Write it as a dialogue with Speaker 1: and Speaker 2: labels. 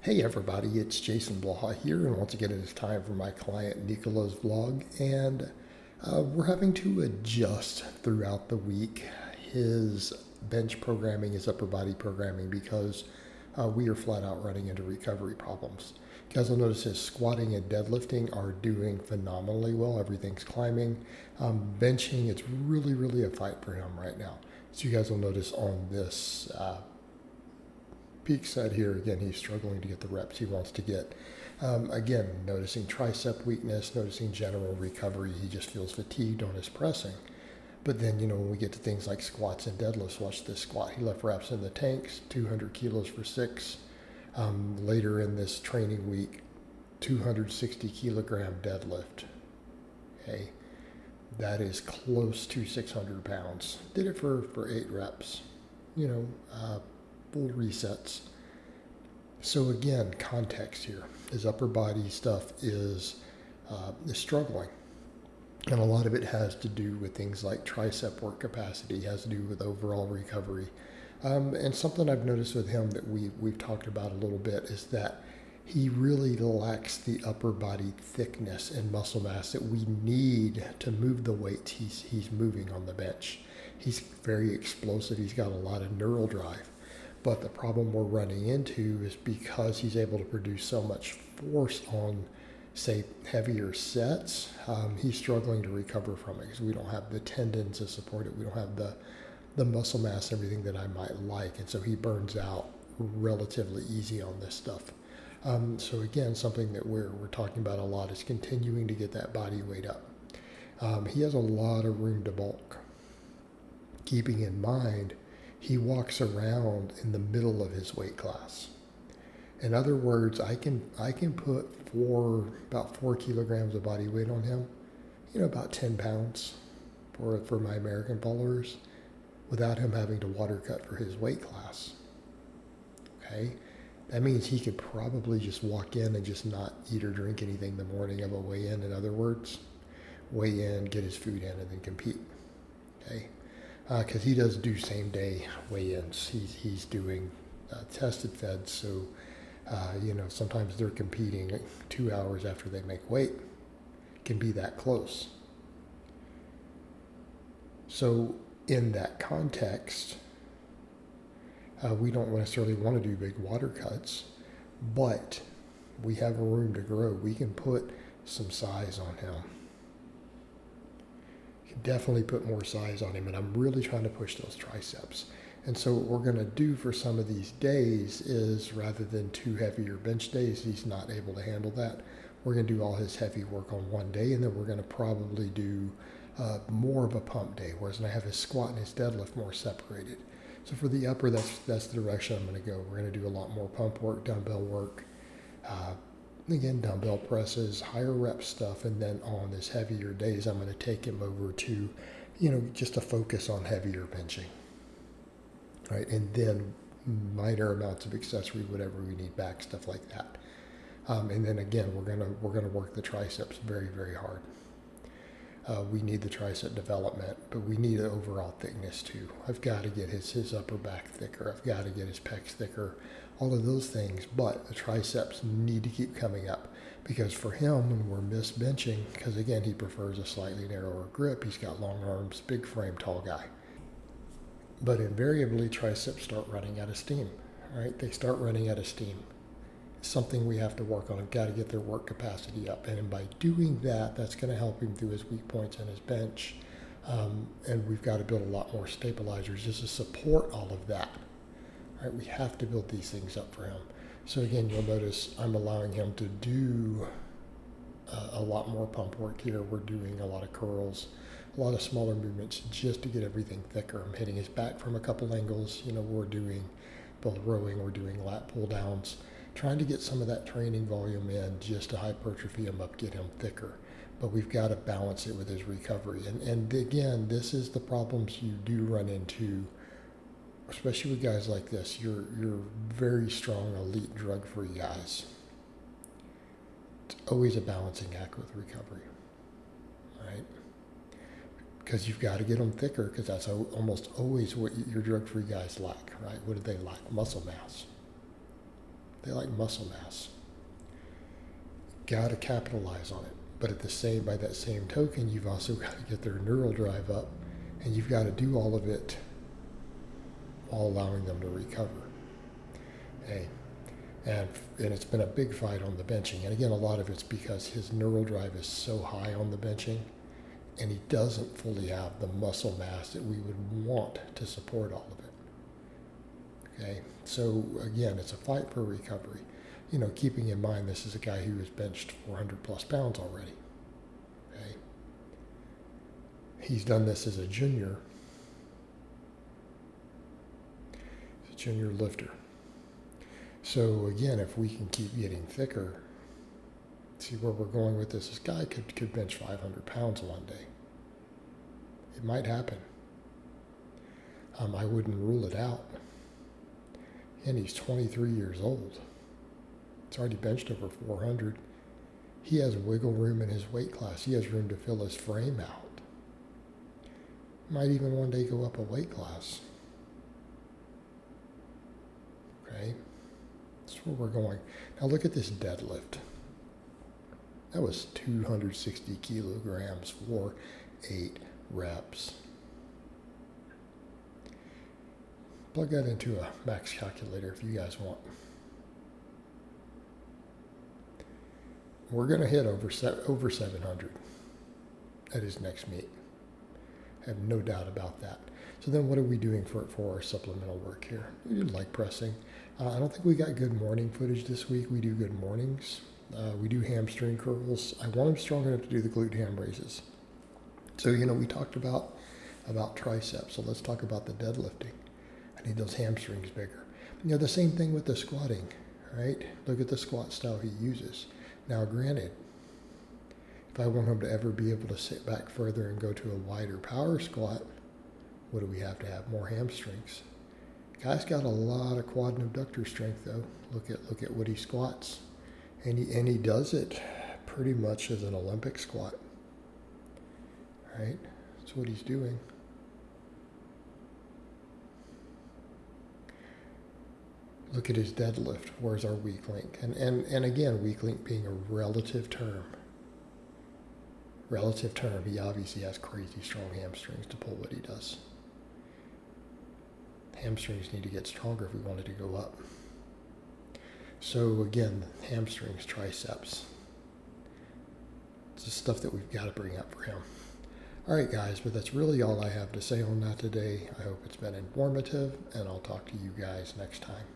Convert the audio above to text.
Speaker 1: Hey everybody, it's Jason Blaha here, and once again it is time for my client Nikola's vlog, and we're having to adjust throughout the week his bench programming, his upper body programming, because we are flat out running into recovery problems. You guys will notice his squatting and deadlifting are doing phenomenally well. Everything's climbing. Benching, it's really a fight for him right now. So you guys will notice on this peak set here, again, he's struggling to get the reps he wants to get. Again, noticing tricep weakness, noticing general recovery. He just feels fatigued on his pressing. But then, when we get to things like squats and deadlifts, watch this squat. He left reps in the tanks, 200 kilos for 6. Later in this training week, 260 kilogram deadlift. Okay, that is close to 600 pounds. Did it for 8 reps. Full resets. So again, context here. His upper body stuff is struggling. And a lot of it has to do with things like tricep work capacity, has to do with overall recovery. And something I've noticed with him that we've talked about a little bit is that he really lacks the upper body thickness and muscle mass that we need to move the weights he's moving on the bench. He's very explosive. He's got a lot of neural drive. But the problem we're running into is because he's able to produce so much force on, say, heavier sets, he's struggling to recover from it because we don't have the tendons to support it. We don't have the muscle mass, everything that I might like. And so he burns out relatively easy on this stuff. So again, something that we're talking about a lot is continuing to get that body weight up. He has a lot of room to bulk. Keeping in mind, he walks around in the middle of his weight class. In other words, I can put about 4 kilograms of body weight on him, about 10 pounds for my American followers, without him having to water cut for his weight class. Okay, that means he could probably just walk in and just not eat or drink anything the morning of a weigh-in. In other words, weigh in, get his food in, and then compete. Okay. Because he does do same day weigh-ins. He's doing tested feds, so sometimes they're competing 2 hours after they make weight. It can be that close. So in that context, we don't necessarily want to do big water cuts, but we have a room to grow. We can put some size on him. Definitely put more size on him, and I'm really trying to push those triceps. And so what we're going to do for some of these days is, rather than 2 heavier bench days, he's not able to handle that. We're going to do all his heavy work on one day, and then we're going to probably do more of a pump day, whereas I have his squat and his deadlift more separated. So for the upper, that's the direction I'm going to go. We're going to do a lot more pump work, dumbbell work, again, dumbbell presses, higher rep stuff, and then on his heavier days, I'm going to take him over to, just a focus on heavier benching, right? And then minor amounts of accessory, whatever we need back, stuff like that. And then again, we're gonna work the triceps very hard. We need the tricep development, but we need the overall thickness too. I've got to get his upper back thicker. I've got to get his pecs thicker. All of those things, but the triceps need to keep coming up, because for him, when we're benching, because again, he prefers a slightly narrower grip, he's got long arms, big frame, tall guy. But invariably, triceps start running out of steam, right? They start running out of steam. It's something we have to work on. We've got to get their work capacity up. And by doing that, that's going to help him through his weak points and his bench. And we've got to build a lot more stabilizers just to support all of that. Right, we have to build these things up for him. So again, you'll notice I'm allowing him to do a lot more pump work here. We're doing a lot of curls, a lot of smaller movements just to get everything thicker. I'm hitting his back from a couple angles. We're doing both rowing, we're doing lat pull downs, trying to get some of that training volume in just to hypertrophy him up, get him thicker. But we've got to balance it with his recovery. And again, this is the problems you do run into, especially with guys like this. You're very strong, elite, drug-free guys. It's always a balancing act with recovery, right? Because you've got to get them thicker, because that's almost always what your drug-free guys lack, right? What do they lack? Muscle mass. They like muscle mass. Got to capitalize on it. But by that same token, you've also got to get their neural drive up, and you've got to do all of it while allowing them to recover. Hey, and it's been a big fight on the benching. And again, a lot of it's because his neural drive is so high on the benching, and he doesn't fully have the muscle mass that we would want to support all of it. Okay, so again, it's a fight for recovery. You know, keeping in mind this is a guy who has benched 400 plus pounds already. Okay, he's done this as a junior. He's a junior lifter. So again, if we can keep getting thicker, see where we're going with this. This guy could bench 500 pounds one day. It might happen. I wouldn't rule it out. And he's 23 years old. He's already benched over 400. He has wiggle room in his weight class. He has room to fill his frame out. Might even one day go up a weight class. Okay, that's where we're going. Now look at this deadlift. That was 260 kilograms for 8 reps. Plug that into a max calculator if you guys want. We're going to hit over 700 at his next meet. I have no doubt about that. So then what are we doing for our supplemental work here? We do leg pressing. I don't think we got good morning footage this week. We do good mornings. We do hamstring curls. I want him strong enough to do the glute ham raises. So, you know, we talked about triceps. So let's talk about the deadlifting. I need those hamstrings bigger. You know, the same thing with the squatting, right? Look at the squat style he uses. Now, granted, if I want him to ever be able to sit back further and go to a wider power squat, what do we have to have? More hamstrings. Guy's got a lot of quad and abductor strength, though. Look at what he squats, and he does it pretty much as an Olympic squat. Right? That's what he's doing. Look at his deadlift. Where's our weak link? And again, weak link being a relative term. Relative term. He obviously has crazy strong hamstrings to pull what he does. Hamstrings need to get stronger if we wanted to go up. So again, hamstrings, triceps. It's the stuff that we've got to bring up for him. All right, guys, but that's really all I have to say on that today. I hope it's been informative, and I'll talk to you guys next time.